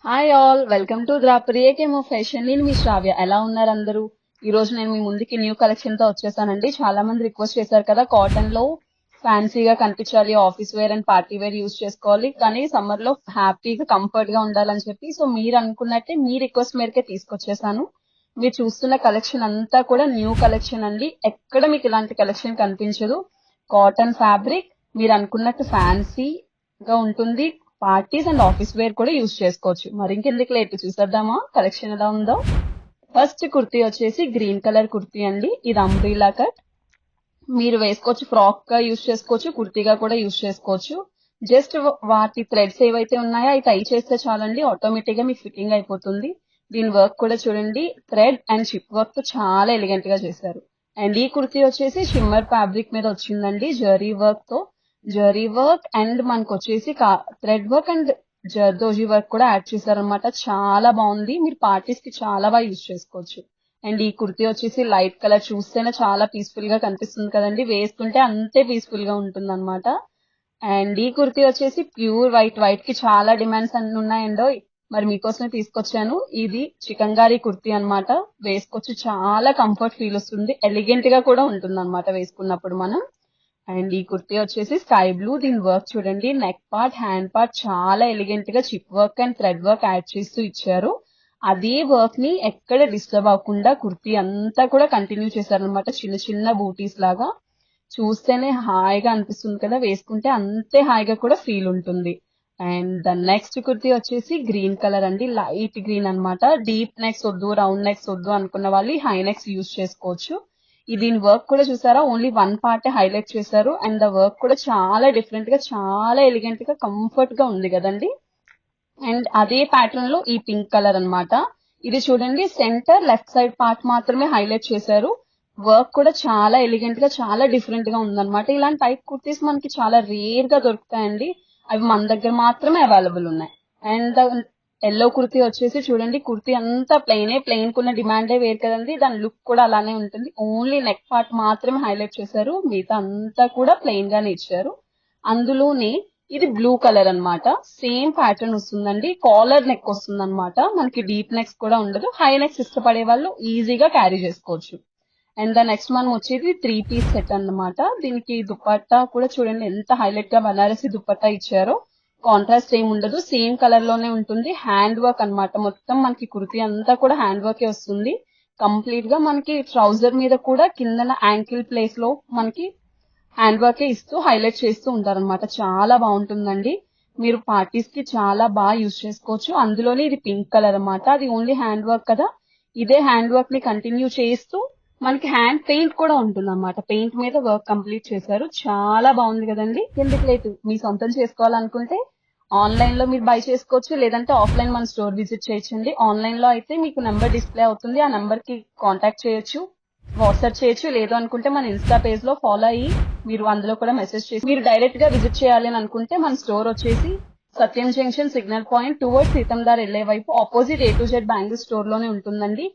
Hi all, welcome to ద్రాపరి ఏకేమో fashion. నేను మీ శ్రావ్య. ఎలా ఉన్నారు అందరూ? ఈ రోజు నేను మీ ముందుకి న్యూ కలెక్షన్ తో వచ్చేసానండి. చాలా మంది రిక్వెస్ట్ చేశారు కదా, కాటన్ లో ఫ్యాన్సీగా కనిపించాలి, office wear and party wear use చేసుకోవాలి, కానీ సమ్మర్ లో హ్యాపీగా కంఫర్ట్ గా ఉండాలని చెప్పి, సో మీరు అనుకున్నట్టే మీ రిక్వెస్ట్ మేరకే తీసుకొచ్చేసాను. మీరు చూస్తున్న కలెక్షన్ అంతా కూడా న్యూ కలెక్షన్ అండి. ఎక్కడ మీకు ఇలాంటి కలెక్షన్ కనిపించదు. కాటన్ ఫ్యాబ్రిక్, మీరు అనుకున్నట్టు ఫ్యాన్సీగా ఉంటుంది. పార్టీస్ అండ్ ఆఫీస్ వేర్ కూడా యూజ్ చేసుకోవచ్చు. మరి ఇంకెందుకు లేట్, చూసేద్దామా కలెక్షన్ ఎలా ఉందో. ఫస్ట్ కుర్తీ వచ్చేసి గ్రీన్ కలర్ కుర్తీ అండి. ఇది అంబ్రీలా కట్. మీరు వేసుకోవచ్చు, ఫ్రాక్ గా యూజ్ చేసుకోవచ్చు, కుర్తీగా కూడా యూజ్ చేసుకోవచ్చు. జస్ట్ వాటి థ్రెడ్స్ ఏవైతే ఉన్నాయో అవి టై చేస్తే చాలండి, ఆటోమేటిక్ గా మీకు ఫిట్టింగ్ అయిపోతుంది. దీని వర్క్ కూడా చూడండి, థ్రెడ్ అండ్ షిప్ వర్క్ తో చాలా ఎలిగెంట్ గా చేశారు. అండ్ ఈ కుర్తీ వచ్చేసి షిమ్మర్ ఫ్యాబ్రిక్ మీద వచ్చిందండి, జరీ వర్క్ తో. జరీ వర్క్ అండ్ మనకు వచ్చేసి thread work and zardozi work కూడా యాడ్ చేశారనమాట. చాలా బాగుంది, మీరు పార్టీస్ కి చాలా బాగా యూజ్ చేసుకోవచ్చు. అండ్ ఈ కుర్తీ వచ్చేసి లైట్ కలర్, చూస్తేనే చాలా పీస్ఫుల్ గా కనిపిస్తుంది కదండి, వేసుకుంటే అంతే పీస్ఫుల్ గా ఉంటుంది అనమాట. అండ్ ఈ కుర్తీ వచ్చేసి ప్యూర్ వైట్, వైట్ కి చాలా డిమాండ్స్ అన్ని ఉన్నాయండో, మరి మీకోసమే తీసుకొచ్చాను. ఇది చికంగారీ కుర్తీ అన్నమాట. వేసుకోవచ్చు, చాలా కంఫర్ట్ ఫీల్ వస్తుంది, ఎలిగెంట్ గా కూడా ఉంటుంది అనమాట వేసుకున్నప్పుడు మనం. అండ్ ఈ కుర్తీ వచ్చేసి స్కై బ్లూ. దీని వర్క్ చూడండి, నెక్ పార్ట్, హ్యాండ్ పార్ట్ చాలా ఎలిగెంట్ గా chip work and thread work add చేస్తూ ఇచ్చారు. అదే వర్క్ ని ఎక్కడ డిస్టర్బ్ అవ్వకుండా కుర్తీ అంతా కూడా కంటిన్యూ చేశారనమాట, చిన్న చిన్న బూటీస్ లాగా. చూస్తేనే హాయిగా అనిపిస్తుంది కదా, వేసుకుంటే అంతే హాయిగా కూడా ఫీల్ ఉంటుంది. అండ్ ద నెక్స్ట్ కుర్తీ వచ్చేసి గ్రీన్ కలర్ అండి, లైట్ గ్రీన్ అన్నమాట. డీప్ నెక్స్ వద్దు, రౌండ్ నెక్స్ వద్దు అనుకున్న వాళ్ళు హై నెక్స్ యూజ్ చేసుకోవచ్చు. దీని వర్క్ కూడా చూసారా, ఓన్లీ వన్ పార్ట్ హైలైట్ చేశారు. అండ్ ద వర్క్ కూడా చాలా డిఫరెంట్ గా, చాలా ఎలిగెంట్ గా, కంఫర్ట్ గా ఉంది కదండి. అండ్ అదే ప్యాటర్న్ లో ఈ పింక్ కలర్ అన్నమాట. ఇది చూడండి, సెంటర్ లెఫ్ట్ సైడ్ పార్ట్ మాత్రమే హైలైట్ చేశారు. వర్క్ కూడా చాలా ఎలిగెంట్ గా, చాలా డిఫరెంట్ గా ఉందన్నమాట. ఇలాంటి టైప్ కుర్తీస్ మనకి చాలా రేర్ గా దొరుకుతాయండి, అవి మన దగ్గర మాత్రమే అవైలబుల్ ఉన్నాయి. అండ్ ఎల్లో కుర్తీ వచ్చేసి చూడండి, కుర్తీ అంతా ప్లెయిన్ కున్న డిమాండే వేరు కదండి, దాని లుక్ కూడా అలానే ఉంటుంది. ఓన్లీ నెక్ పార్ట్ మాత్రమే హైలైట్ చేశారు, మిగతా అంతా కూడా ప్లెయిన్ గానే ఇచ్చారు. అందులోనే ఇది బ్లూ కలర్ అన్నమాట. సేమ్ ప్యాటర్న్ వస్తుందండి, కాలర్ నెక్ వస్తుంది అనమాట. మనకి డీప్ నెక్స్ కూడా ఉండదు. హై నెక్స్ ఇష్టపడే వాళ్ళు ఈజీగా క్యారీ చేసుకోవచ్చు. అండ్ ద నెక్స్ట్ మనం వచ్చేది 3 పీస్ సెట్ అన్నమాట. దీనికి దుపట్టా కూడా చూడండి ఎంత హైలైట్ గా బనారసి దుపట్టా ఇచ్చారో. కాంట్రాస్ట్ ఏమి ఉండదు, సేమ్ కలర్ లోనే ఉంటుంది. హ్యాండ్ వర్క్ అన్నమాట, మొత్తం మనకి కుర్తీ అంతా కూడా హ్యాండ్ వర్కే వస్తుంది. కంప్లీట్ గా మనకి ట్రౌజర్ మీద కూడా కిందన యాంకిల్ ప్లేస్ లో మనకి హ్యాండ్ వర్కే ఇస్తూ హైలైట్ చేస్తూ ఉంటారన్నమాట. చాలా బాగుంటుందండి, మీరు పార్టీస్ కి చాలా బాగా యూజ్ చేసుకోవచ్చు. అందులోనే ఇది పింక్ కలర్ అన్నమాట, అది ఓన్లీ హ్యాండ్ వర్క్ కదా. ఇదే హ్యాండ్ వర్క్ ని కంటిన్యూ చేస్తూ మనకి హ్యాండ్ పెయింట్ కూడా ఉంటుంది అన్నమాట. పెయింట్ మీద వర్క్ కంప్లీట్ చేశారు, చాలా బాగుంది కదండి. ఎందుకు లేదు, మీ సొంతం చేసుకోవాలనుకుంటే ఆన్లైన్ లో మీరు బై చేసుకోవచ్చు, లేదంటే ఆఫ్లైన్ మన స్టోర్ విజిట్ చేయొచ్చండి. ఆన్లైన్ లో అయితే మీకు నెంబర్ డిస్ప్లే అవుతుంది, ఆ నెంబర్ కి కాంటాక్ట్ చేయొచ్చు, వాట్సాప్ చేయొచ్చు. లేదు అనుకుంటే మన ఇన్స్టా పేజ్ లో ఫాలో అయ్యి మీరు అందులో కూడా మెసేజ్ చేసి మీరు డైరెక్ట్ గా విజిట్ చేయాలి అని అనుకుంటే మన స్టోర్ వచ్చేసి సత్యం జంక్షన్ సిగ్నల్ పాయింట్ టువర్డ్స్ సీతందార్ వెళ్లే వైపు opposite A to Z bangle store లోనే ఉంటుందండి.